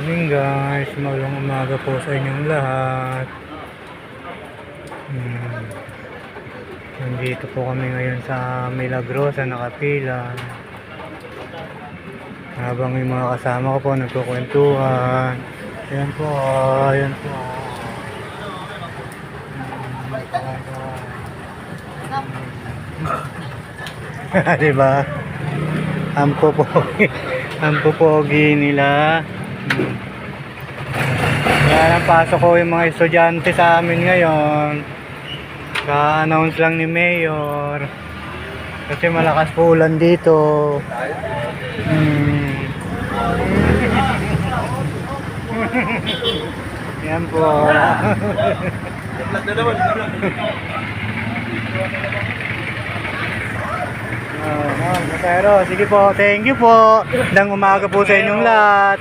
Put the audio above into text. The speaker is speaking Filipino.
morning guys, magandang umaga po sa inyong lahat. Nandito po kami ngayon sa Milagrosa, nakapila. Habang yung mga kasama ko po nagkukwentuhan. Ayan po, ayan po. Diba? Ang popogi nila. Kaya ang pasok ko yung mga estudyante sa amin ngayon. Ka-announce lang ni Mayor. Kasi malakas po ulan dito. Yan po. Pero sige po, thank you po. Magandang umaga po sa inyong lahat.